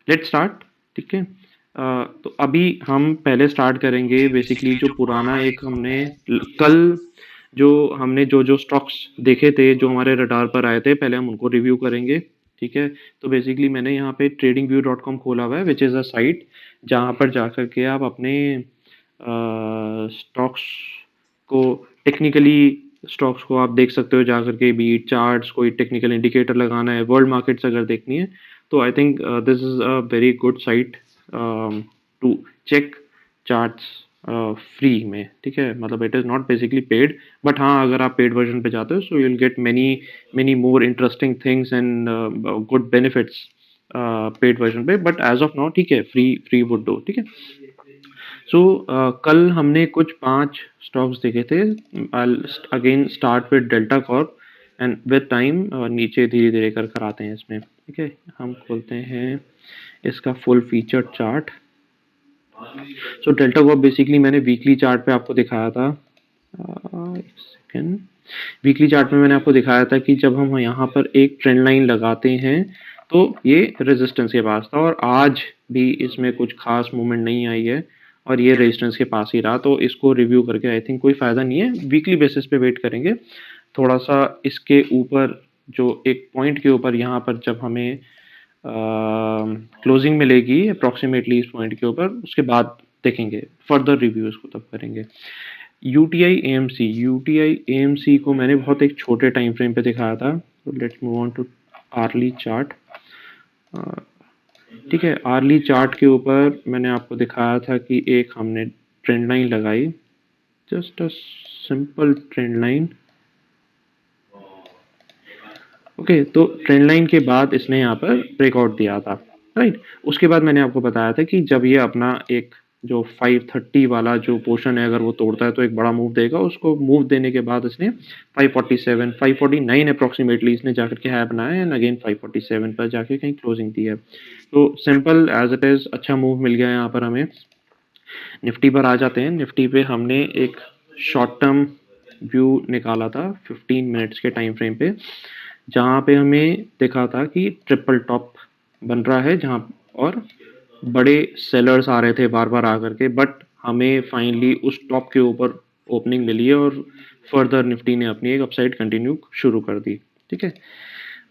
Let's start. ठीक है। तो अभी हम पहले स्टार्ट करेंगे बेसिकली जो पुराना एक हमने कल जो हमने जो जो स्टॉक्स देखे थे जो हमारे रडार पर आए थे, पहले हम उनको रिव्यू करेंगे। ठीक है। तो बेसिकली मैंने यहाँ पे tradingview.com खोला हुआ है, विच इज़ अ साइट जहाँ पर जा करके आप अपने स्टॉक्स को टेक्निकली स्टॉक्स को आप देख सकते हो जा करके, भी चार्ट्स, कोई टेक्निकल इंडिकेटर लगाना है, वर्ल्ड मार्केट्स अगर देखनी है, तो I think this is a very good site to check charts free में। ठीक है, मतलब it is not basically paid, but हाँ अगर आप पेड वर्जन पे जाते हो so you will get many many more interesting things and good benefits paid version पे, बट एज ऑफ नाउ ठीक है, फ्री फ्री वुड डू। ठीक है। सो कल हमने कुछ 5 स्टॉक्स देखे थे। I again start with delta Corp and with time नीचे धीरे-धीरे कर आते हैं इसमें। ठीक है, हम खोलते हैं इसका full feature chart. So delta Corp basically मैंने वीकली चार्ट पे आपको दिखाया था। एक सेकेंड। वीकली चार्ट में मैंने आपको दिखाया था कि जब हम यहाँ पर एक ट्रेंड लाइन लगाते हैं तो ये रेजिस्टेंस के पास था, और आज भी इसमें कुछ खास मूवमेंट नहीं आई है और ये रेजिस्टेंस के पास ही रहा, तो इसको रिव्यू करके आई थिंक कोई फ़ायदा नहीं है। वीकली बेसिस पे वेट करेंगे थोड़ा सा। इसके ऊपर जो एक पॉइंट के ऊपर यहाँ पर जब हमें क्लोजिंग मिलेगी अप्रॉक्सीमेटली इस पॉइंट के ऊपर, उसके बाद देखेंगे फर्दर रिव्यू, इसको तब करेंगे। यूटीआई एएमसी, यूटीआई एएमसी को मैंने बहुत एक छोटे टाइम फ्रेम पे दिखाया था। तो let's move on to early chart. ठीक है, आर्ली चार्ट के ऊपर मैंने आपको दिखाया था कि एक हमने ट्रेंड लाइन लगाई, just a simple trend line. Okay, तो ट्रेंड लाइन के बाद इसने यहाँ पर ब्रेकआउट दिया था, राइट। उसके बाद मैंने आपको बताया था कि जब ये अपना एक जो 530 वाला जो पोर्शन है अगर वो तोड़ता है तो एक बड़ा मूव देगा। उसको मूव देने के बाद इसने 547 549 अप्रॉक्सीमेटली इसने जाकर के हाई बनाया एंड अगेन 547 पर जाके कहीं क्लोजिंग दी है। तो सिंपल एज इट इज़ अच्छा मूव मिल गया यहाँ पर हमें। निफ्टी पर आ जाते हैं। निफ्टी पे हमने एक शॉर्ट टर्म व्यू निकाला था 15 मिनट्स के टाइम फ्रेम पे, जहाँ पे हमें दिखा था कि ट्रिपल टॉप बन रहा है, जहाँ और बड़े सेलर्स आ रहे थे बार बार आकर के, बट हमें फाइनली उस टॉप के ऊपर ओपनिंग मिली है और फर्दर निफ्टी ने अपनी एक अपसाइड कंटिन्यू शुरू कर दी। ठीक है।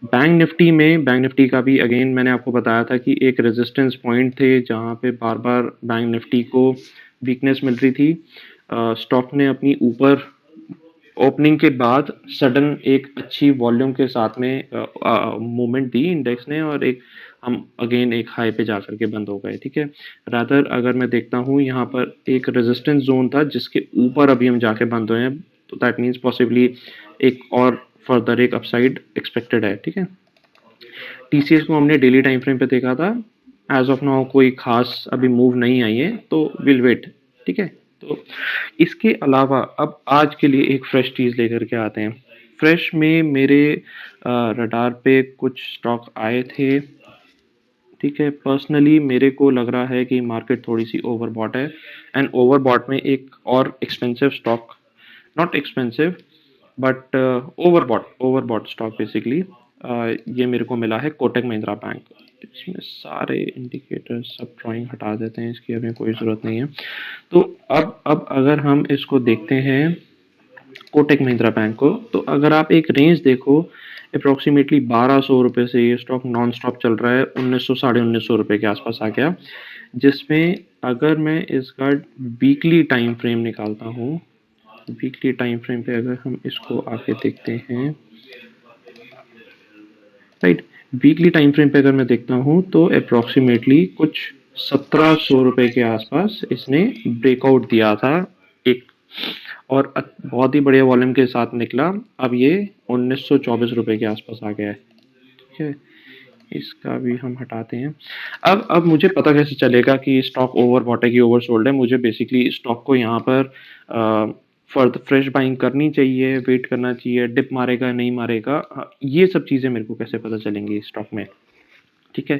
बैंक निफ्टी का भी अगेन मैंने आपको बताया था कि एक रेजिस्टेंस पॉइंट थे जहाँ पे बार बार बैंक निफ्टी को वीकनेस मिल रही थी। स्टॉक ने अपनी ऊपर ओपनिंग के बाद सडन एक अच्छी वॉल्यूम के साथ में मूवमेंट दी इंडेक्स ने, और एक हम अगेन एक हाई पे जाकर के बंद हो गए। ठीक है। रादर अगर मैं देखता हूँ यहाँ पर एक रेजिस्टेंस जोन था जिसके ऊपर अभी हम जाके बंद हुए हैं, तो दैट मीन्स पॉसिबली एक और फर्दर एक अपसाइड एक्सपेक्टेड है। ठीक है। टीसीएस को हमने डेली टाइम फ्रेम पे देखा था। एज ऑफ नाउ कोई खास अभी मूव नहीं आई है, तो विल वेट। ठीक है। तो इसके अलावा अब आज के लिए एक फ्रेश चीज़ लेकर के आते हैं। फ्रेश में मेरे रडार पे कुछ स्टॉक आए थे। ठीक है, पर्सनली मेरे को लग रहा है कि मार्केट थोड़ी सी ओवरबॉट है, एंड ओवरबॉट में एक और expensive stock, not expensive but overbought overbought stock basically ये मेरे को मिला है कोटक महिंद्रा बैंक। इसमें सारे इंडिकेटर्स सब ड्राइंग हटा देते हैं, इसकी हमें कोई ज़रूरत नहीं है। तो अब अगर हम इसको देखते हैं कोटक महिंद्रा बैंक को, तो अगर आप एक रेंज देखो अप्रॉक्सीमेटली 1200 रुपये से ये स्टॉक नॉन स्टॉप चल रहा है, 1900 साढ़े 1900 रुपये के आसपास आ गया। जिसमें अगर मैं इसका वीकली टाइम फ्रेम निकालता हूँ, वीकली टाइम फ्रेम पे अगर हम इसको आके देखते हैं, राइट, वीकली टाइम फ्रेम पे अगर मैं देखता हूँ तो अप्रॉक्सीमेटली कुछ 1700 रुपये के आसपास इसने ब्रेकआउट दिया था एक, और बहुत ही बढ़िया वॉल्यूम के साथ निकला। अब ये 1924 रुपये के आसपास आ गया है। ठीक है, इसका भी हम हटाते हैं। अब मुझे पता कैसे चलेगा कि स्टॉक ओवरबॉट है कि ओवरसोल्ड है? मुझे बेसिकली स्टॉक को यहाँ पर फर्दर फ्रेश बाइंग करनी चाहिए, वेट करना चाहिए, डिप मारेगा नहीं मारेगा, ये सब चीज़ें मेरे को कैसे पता चलेंगी स्टॉक में? ठीक है,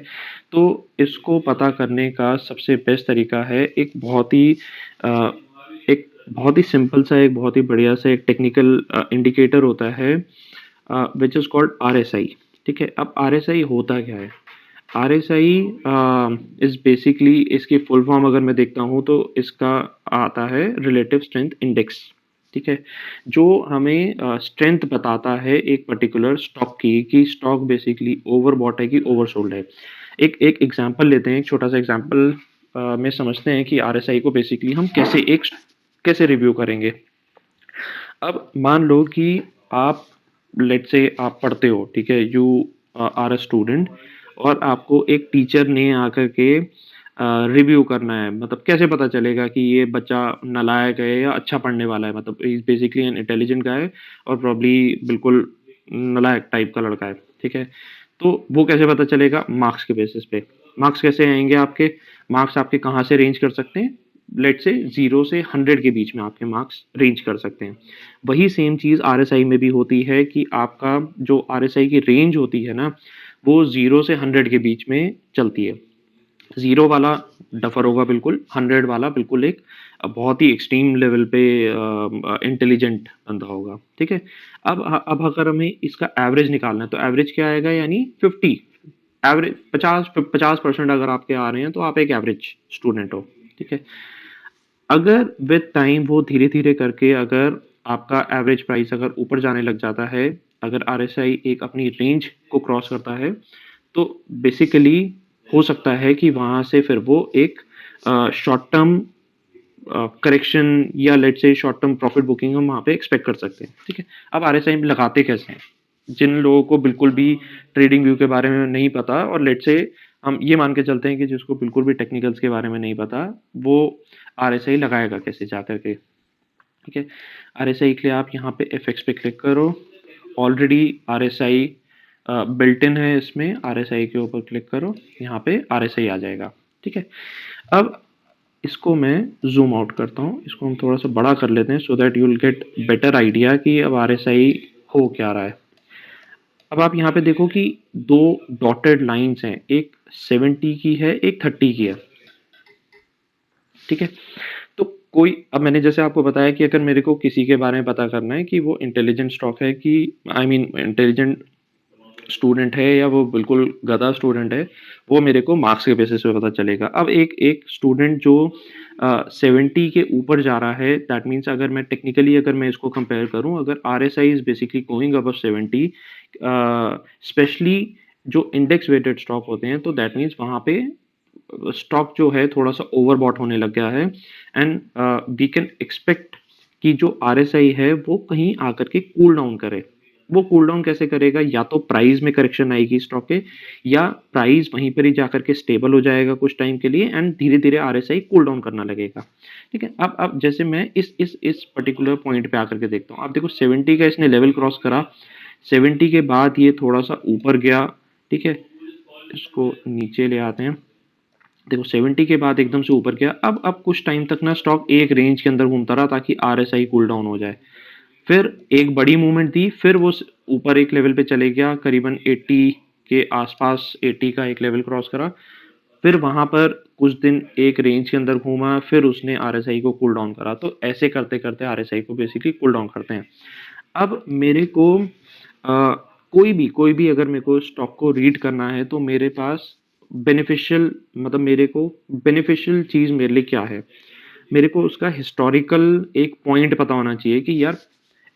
तो इसको पता करने का सबसे बेस्ट तरीका है एक बहुत ही सिंपल सा, एक बहुत ही बढ़िया सा एक टेक्निकल इंडिकेटर होता है विच इज़ कॉल्ड आरएसआई। ठीक है, अब आरएसआई होता क्या है? आरएसआई इज़ बेसिकली इसकी फुल फॉर्म अगर मैं देखता हूँ तो इसका आता है रिलेटिव स्ट्रेंथ इंडेक्स, ठीक है? जो हमें स्ट्रेंथ बताता है एक पर्टिकुलर स्टॉक की कि स्टॉक बेसिकली ओवरबॉट है कि ओवरसोल्ड है। एक एक एग्ज़ाम्पल लेते हैं, एक छोटा-सा एग्ज़ाम्पल में समझते हैं कि आरएसआई को बेसिकली हम कैसे रिव्यू करेंगे। अब मान लो कि आप लेट्स से आप पढ़ते हो, ठीक है? यू आर अ स्टूडेंट और आपको एक टीचर ने आकर के रिव्यू करना है, मतलब कैसे पता चलेगा कि ये बच्चा नालायक है या अच्छा पढ़ने वाला है? मतलब he is basically an intelligent गाय और प्रोबब्ली बिल्कुल नालायक टाइप का लड़का है, ठीक है? तो वो कैसे पता चलेगा? मार्क्स के बेसिस पे। मार्क्स कैसे आएँगे आपके? मार्क्स आपके कहाँ से रेंज कर सकते हैं? लेट्स से 0 से 100 के बीच में आपके मार्क्स रेंज कर सकते हैं। वही सेम चीज़ आरएसआई में भी होती है कि आपका जो आरएसआई की रेंज होती है ना, वो 0 से 100 के बीच में चलती है। 0 वाला डफ़र होगा बिल्कुल, 100 वाला बिल्कुल एक बहुत ही एक्सट्रीम लेवल पे इंटेलिजेंट बंदा होगा, ठीक है? अब अगर हमें इसका एवरेज निकालना है, तो एवरेज क्या आएगा यानी 50 एवरेज 50% अगर आपके आ रहे हैं, तो आप एक एवरेज स्टूडेंट हो, ठीक है? अगर विद टाइम वो धीरे-धीरे करके अगर आपका एवरेज प्राइस अगर ऊपर जाने लग जाता है, अगर आरएसआई एक अपनी रेंज को क्रॉस करता है, तो बेसिकली हो सकता है कि वहाँ से फिर वो एक शॉर्ट टर्म करेक्शन या let's say short term profit booking हम वहाँ पे एक्सपेक्ट कर सकते हैं, ठीक है? अब आरएसआई लगाते कैसे हैं? जिन लोगों को बिल्कुल भी ट्रेडिंग व्यू के बारे में नहीं पता और लेट्स से हम ये मान के चलते हैं कि जिसको बिल्कुल भी टेक्निकल्स के बारे में नहीं पता, वो आरएसआई लगाएगा कैसे जाकर के, ठीक है? आरएसआई के लिए आप यहाँ पे एफएक्स पे क्लिक करो, ऑलरेडी आरएसआई बिल्ट इन है इसमें, आरएसआई के ऊपर क्लिक करो, यहाँ पे आरएसआई आ जाएगा, ठीक है? अब इसको मैं ज़ूम आउट करता हूँ, इसको हम थोड़ा-सा बड़ा कर लेते हैं so that you will get better idea कि अब आरएसआई हो क्या रहा है। अब आप यहाँ पे देखो कि 2 डॉटेड लाइन्स हैं, एक 70 की है, एक 30 की है, ठीक है? तो कोई अब मैंने जैसे आपको बताया कि अगर मेरे को किसी के बारे में पता करना है कि वो इंटेलिजेंट स्टॉक है कि आई मीन इंटेलिजेंट स्टूडेंट है या वो बिल्कुल गधा स्टूडेंट है, वो मेरे को मार्क्स के बेसिस पे पता चलेगा। अब एक एक स्टूडेंट जो 70 के ऊपर जा रहा है, दैट मीन्स अगर मैं टेक्निकली अगर मैं इसको कंपेयर करूँ, अगर RSI is basically going above 70 specially जो इंडेक्स वेटेड स्टॉक होते हैं, तो दैट मीन्स वहाँ पे स्टॉक जो है थोड़ा-सा ओवरबॉट होने लग गया है एंड वी कैन एक्सपेक्ट कि जो आरएसआई है वो कहीं आकर के कूल डाउन करे। वो कूल डाउन कैसे करेगा? या तो प्राइस में करेक्शन आएगी स्टॉक के या प्राइस वहीं पर ही जाकर के स्टेबल हो जाएगा कुछ टाइम के लिए एंड धीरे-धीरे आरएसआई कूल डाउन करना लगेगा। ठीक है? अब जैसे मैं इस पर्टिकुलर पॉइंट पे आकर के देखता हूँ। आप देखो 70 का इसने लेवल क्रॉस करा, 70 के बाद ये थोड़ा-सा ऊपर गया, ठीक है? इसको नीचे ले आते हैं। देखो 70 के बाद एकदम से ऊपर गया। अब कुछ टाइम तक ना स्टॉक एक रेंज के अंदर घूमता रहा ताकि आरएसआई कूल डाउन हो जाए। फिर एक बड़ी मूवमेंट दी, फिर वो ऊपर एक लेवल पे चले गया, करीबन 80 के आसपास 80 का एक लेवल क्रॉस करा। फिर वहाँ पर कुछ दिन एक रेंज के अंदर घूमा, फिर उसने आरएसआई को कूल डाउन करा। तो ऐसे करते-करते आरएसआई को बेसिकली कूल डाउन करते हैं। अब मेरे को कोई भी अगर मेरे को स्टॉक को रीड करना है तो मेरे पास बेनिफिशियल मतलब मेरे को बेनिफिशियल चीज़ मेरे लिए क्या है? मेरे को उसका हिस्टोरिकल एक पॉइंट पता होना चाहिए कि यार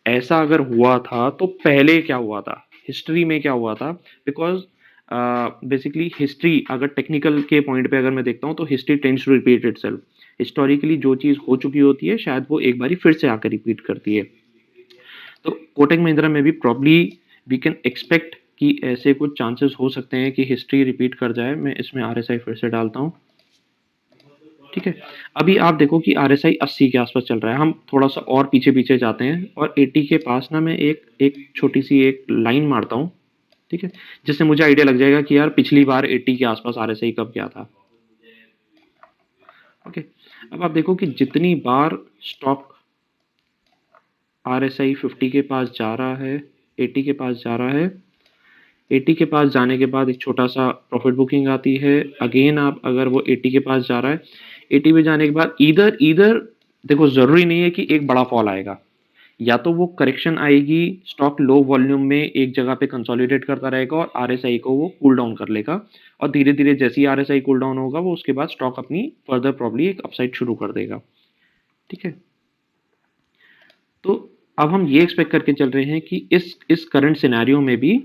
ऐसा अगर हुआ था तो पहले क्या हुआ था? हिस्ट्री में क्या हुआ था? बिकॉज़ बेसिकली हिस्ट्री अगर टेक्निकल के पॉइंट पे अगर मैं देखता हूँ तो history tends to repeat itself. Historically जो चीज़ हो चुकी होती है शायद वो एक बारी फिर से आकर रिपीट करती है। तो कोटक महिंद्रा में भी प्रॉब्ली वी कैन एक्सपेक्ट कि ऐसे कुछ चांसेस हो सकते हैं कि हिस्ट्री रिपीट कर जाए। मैं इसमें आरएसआई फिर से डालता हूँ, ठीक है? अभी आप देखो कि आरएसआई 80 के आस-पास चल रहा है। हम थोड़ा-सा और पीछे-पीछे जाते हैं और 80 के पास ना मैं एक एक छोटी-सी एक लाइन मारता हूँ, ठीक है? जिससे मुझे आइडिया लग जाएगा कि यार पिछली बार 80 के आस-पास आरएसआई कब गया था, ओके? अब आप देखो कि जितनी बार स्टॉक आरएसआई 50 के पास जा रहा है, 80 के पास जा रहा है, 80 के पास जाने के बाद एक छोटा-सा प्रॉफिट बुकिंग आती है। अगेन आप अगर वो 80 के पास जा रहा है, 80 पे जाने के बाद ईदर ईदर देखो ज़रूरी नहीं है कि एक बड़ा फॉल आएगा। या तो वो करेक्शन आएगी, स्टॉक लो वॉल्यूम में एक जगह पे कंसोलिडेट करता रहेगा और आरएसआई को वो कूल डाउन कर लेगा और धीरे-धीरे जैसे ही आरएसआई कूल डाउन होगा, वो उसके बाद स्टॉक अपनी फर्दर प्रॉब्ली एक अपसाइड शुरू कर देगा। ठीक है? तो अब हम ये एक्सपेक्ट करके चल रहे हैं कि इस करंट सिनेरियो में भी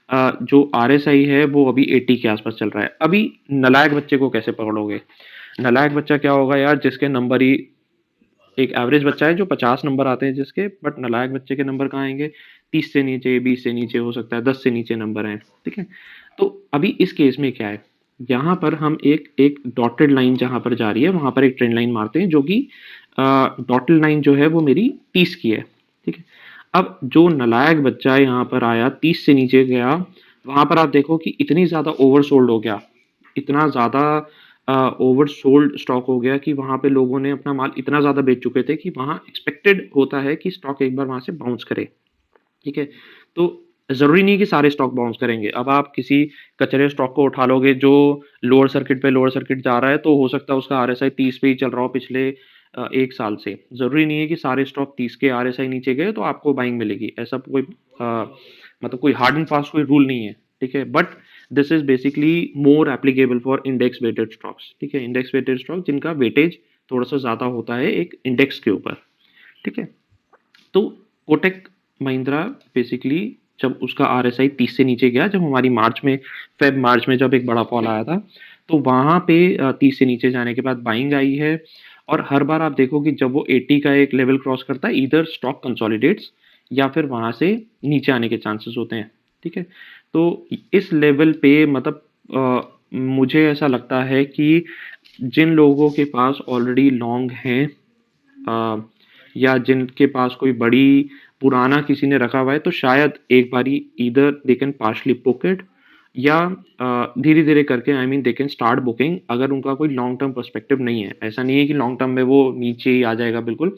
जो आरएसआई है वो अभी 80 के आसपास चल रहा है। अभी नालायक बच्चे को कैसे पकड़ोगे? नालायक बच्चा क्या होगा यार, जिसके नंबर ही एक एवरेज बच्चा है जो 50 नंबर आते हैं जिसके, बट नालायक बच्चे के नंबर कहाँ आएंगे? 30 से नीचे, 20 से नीचे, हो सकता है 10 से नीचे नंबर हैं। ठीक है? तो अभी इस केस में क्या है, यहाँ पर हम एक एक डॉटेड लाइन जहां पर जा रही है वहां पर एक ट्रेंड लाइन मारते हैं, जो कि डॉटेड लाइन जो है वो मेरी 30 की है। ठीक है? अब जो नालायक बच्चा यहाँ पर आया, 30 से नीचे गया, वहां पर आप देखो कि इतनी ज्यादा ओवरसोल्ड हो गया, इतना ज्यादा ओवरसोल्ड स्टॉक हो गया कि वहां पे लोगों ने अपना माल इतना ज्यादा बेच चुके थे कि वहां एक्सपेक्टेड होता है कि स्टॉक एक बार वहां से बाउंस करे। ठीक है? तो जरूरी नहीं कि सारे स्टॉक बाउंस करेंगे। अब आप किसी कचरे स्टॉक को उठा लोगे जो लोअर सर्किट जा रहा है, तो हो सकता है उसका आरएसआई 30 पे ही चल रहा हो पिछले 1 साल से। जरूरी नहीं है कि सारे स्टॉक 30 के आरएसआई नीचे गए तो आपको बाइंग मिलेगी। ऐसा कोई मतलब कोई हार्ड एंड फास्ट कोई रूल नहीं है। ठीक है? But this is basically more applicable for index weighted stocks. ठीक है? इंडेक्स वेटेड स्टॉक जिनका वेटेज थोड़ा सा ज्यादा होता है एक इंडेक्स के ऊपर। ठीक है? तो कोटक महिंद्रा बेसिकली जब उसका आरएसआई 30 से नीचे गया, जब हमारी मार्च में जब एक बड़ा फॉल आया था, तो वहां पे 30 से नीचे जाने के बाद बाइंग आई है। और हर बार आप देखो कि जब वो 80 का एक लेवल क्रॉस करता है, इधर स्टॉक कंसोलिडेट्स या फिर वहां से नीचे आने के चांसेस होते हैं। ठीक है? तो इस लेवल पे मतलब मुझे ऐसा लगता है कि जिन लोगों के पास ऑलरेडी लॉन्ग हैं, अ, या जिनके पास कोई बड़ी पुराना किसी ने रखा हुआ है, तो शायद एक बारी either they can partially book it, या धीरे धीरे करके I mean they can start booking, अगर उनका कोई लॉन्ग टर्म पर्सपेक्टिव नहीं है। ऐसा नहीं है कि लॉन्ग टर्म में वो नीचे ही आ जाएगा बिल्कुल,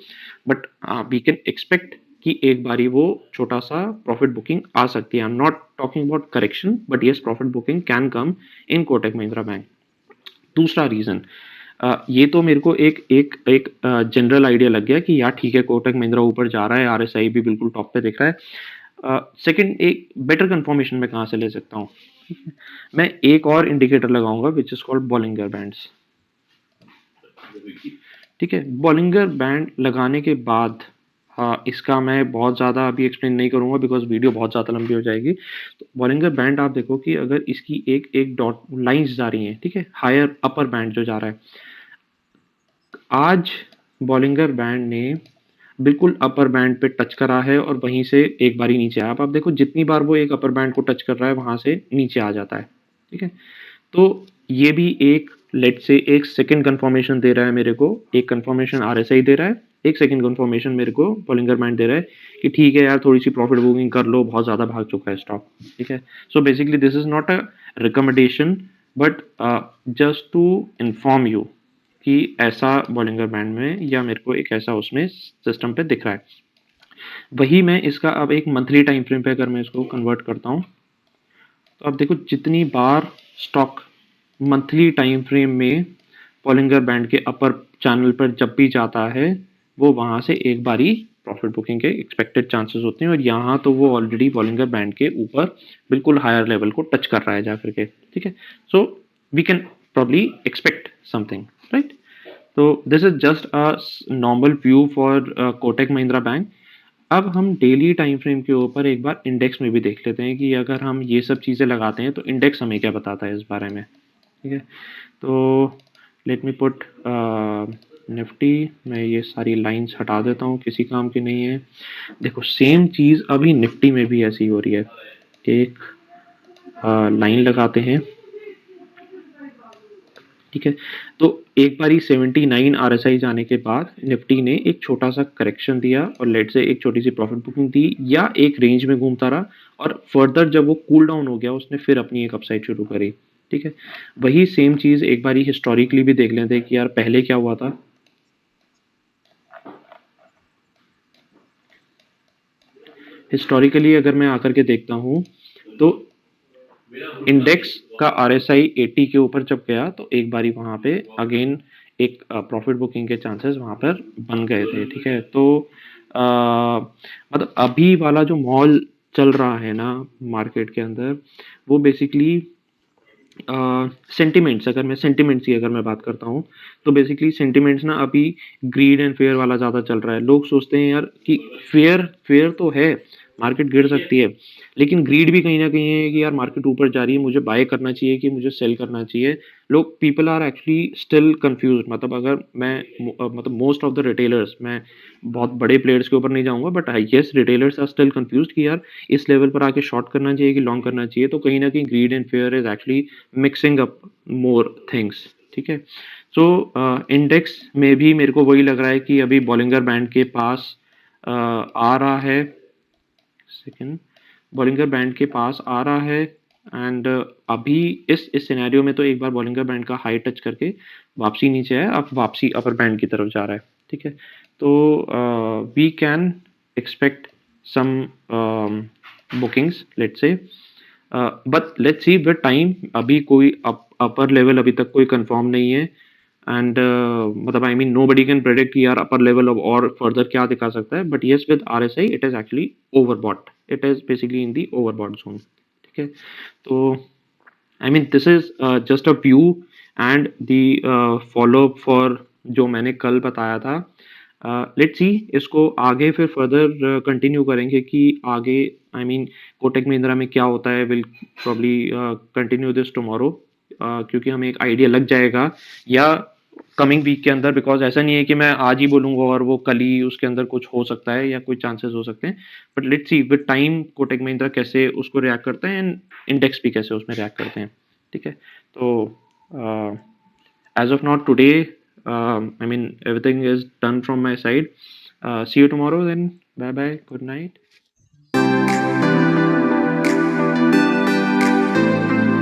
बट वी कैन एक्सपेक्ट कि एक बारी वो छोटा सा प्रॉफिट बुकिंग आ सकती है। I am not talking about correction, but yes, profit booking can come in Kotak Mahindra bank. दूसरा रीजन, ये तो मेरे को एक एक एक जनरल आइडिया लग गया कि यार ठीक है, कोटक महिंद्रा ऊपर जा रहा है, आरएसआई भी बिल्कुल टॉप पे दिख रहा है। सेकंड, एक बेटर कंफर्मेशन मैं कहाँ से ले सकता हूँ? मैं एक और इंडिकेटर लगाऊंगा which is called Bollinger bands. ठीक है? बॉलिंगर बैंड लगाने के बाद, हाँ, इसका मैं बहुत ज़्यादा अभी एक्सप्लेन नहीं करूंगा बिकॉज वीडियो बहुत ज़्यादा लंबी हो जाएगी। तो बॉलिंगर बैंड आप देखो कि अगर इसकी एक एक डॉट लाइंस जा रही हैं, ठीक है, हायर अपर बैंड जो जा रहा है, आज बॉलिंगर बैंड ने बिल्कुल अपर बैंड पे टच करा है और वहीं से एक बारी नीचे आया। अब आप देखो जितनी बार वो एक अपर बैंड को टच कर रहा है वहां से नीचे आ जाता है। ठीक है? तो ये भी एक लेट से एक सेकंड कंफर्मेशन दे रहा है मेरे को, एक कंफर्मेशन आरएसआई दे रहा है, एक सेकंड कंफर्मेशन मेरे को बॉलिंगर बैंड दे रहा है कि ठीक है यार, थोड़ी सी प्रॉफिट बुकिंग कर लो, बहुत ज्यादा भाग चुका है स्टॉक। ठीक है? So basically this is not a recommendation, but just to inform you कि ऐसा बॉलिंगर बैंड में या मेरे को एक ऐसा उसमें सिस्टम पे दिख रहा है। वही मैं इसका अब एक मंथली टाइम फ्रेम पे अगर मैं इसको कन्वर्ट करता हूँ, तो आप देखो जितनी बार स्टॉक मंथली टाइम फ्रेम में बॉलिंगर बैंड के अपर चैनल पर जब भी जाता है, वो वहां से एक बारी प्रॉफिट बुकिंग के एक्सपेक्टेड चांसेस होते हैं। और यहाँ तो वो ऑलरेडी बॉलिंगर बैंड के ऊपर बिल्कुल हायर लेवल को टच कर रहा है जाकर के। ठीक है? So we can probably expect something, right? तो this is just a normal view for Kotak Mahindra bank. अब हम डेली टाइम फ्रेम के ऊपर एक बार इंडेक्स में भी देख लेते हैं कि अगर हम ये सब चीज़ें लगाते हैं तो इंडेक्स हमें क्या बताता है इस बारे में। ठीक है? तो लेट मी पुट निफ्टी, मैं ये सारी लाइंस हटा देता हूँ, किसी काम की नहीं है। देखो सेम चीज़ अभी निफ्टी में भी ऐसी हो रही है। एक लाइन लगाते हैं। ठीक है? तो एक बारी 79 आरएसआई जाने के बाद निफ्टी ने एक छोटा सा करेक्शन दिया और लेट से एक छोटी सी प्रॉफिट बुकिंग दी या एक रेंज में घूमता रहा, और फर्दर जब वो कूल डाउन हो गया उसने फिर अपनी एक अपसाइड शुरू करी। ठीक है? वही सेम चीज एक बारी हिस्टोरिकली भी देख लेते हैं कि यार पहले क्या हुआ था। हिस्टोरिकली अगर मैं आकर के देखता हूँ, तो इंडेक्स का आरएसआई 80 के ऊपर जब गया तो एक बारी वहां पे अगेन एक प्रॉफिट बुकिंग के चांसेस वहां पर बन गए थे। ठीक है? तो मतलब अभी वाला जो मॉल चल रहा है ना मार्केट के अंदर, वो बेसिकली सेंटिमेंट्स, अगर मैं सेंटिमेंट्स की अगर मैं बात करता हूँ, तो बेसिकली सेंटिमेंट्स ना अभी ग्रीड एंड फेयर वाला ज़्यादा चल रहा है। लोग सोचते हैं यार कि फेयर फेयर तो है, मार्केट गिर सकती है, लेकिन ग्रीड भी कहीं न कहीं है कि यार मार्केट ऊपर जा रही है, मुझे बाय करना चाहिए कि मुझे सेल करना चाहिए। लोग people are actually still confused, मतलब अगर मैं मतलब मोस्ट ऑफ द रिटेलर्स, मैं बहुत बड़े प्लेयर्स के ऊपर नहीं जाऊँगा, but yes retailers are still confused कि यार इस लेवल पर आके शॉर्ट करना चाहिए कि लॉन्ग करना चाहिए। तो कहीं न कहीं grid and fair is actually mixing up more things, ठीक है? सो इंडेक्स में भी मेरे को वही लग रहा है कि अभी बॉलिंगर बैंड के पास आ रहा है, सेकंड, बॉलिंगर बैंड के पास आ रहा है। एंड अभी इस सिनेरियो में तो एक बार बॉलिंगर बैंड का हाई टच करके वापसी नीचे है, अब वापसी अपर बैंड की तरफ जा रहा है, ठीक है? तो we can expect some bookings, let's say, but let's see with time. अभी कोई अपर लेवल अभी तक कोई कंफर्म नहीं है। एंड मतलब I mean nobody can predict कि यार अपर लेवल अब और फर्दर क्या दिखा सकता है, but yes with RSI it is actually overbought, it is basically in the overbought zone, ठीक है? तो I mean this is just a view and the follow up for जो मैंने कल बताया था। लेट्स सी इसको आगे फिर फर्दर कंटिन्यू करेंगे कि आगे आई मीन कोटक महिंद्रा में क्या होता है। Will probably continue this tomorrow, क्योंकि हमें एक आइडिया लग जाएगा या कमिंग वीक के अंदर, बिकॉज ऐसा नहीं है कि मैं आज ही बोलूंगा और वो कल ही उसके अंदर कुछ हो सकता है या कोई चांसेस हो सकते हैं। But let's see with time Kotak Mahindra कैसे उसको रिएक्ट करते हैं एंड इंडेक्स भी कैसे उसमें रिएक्ट करते हैं, ठीक है? तो as of now today, I mean everything is done from my side. See you tomorrow then. Bye bye, good night.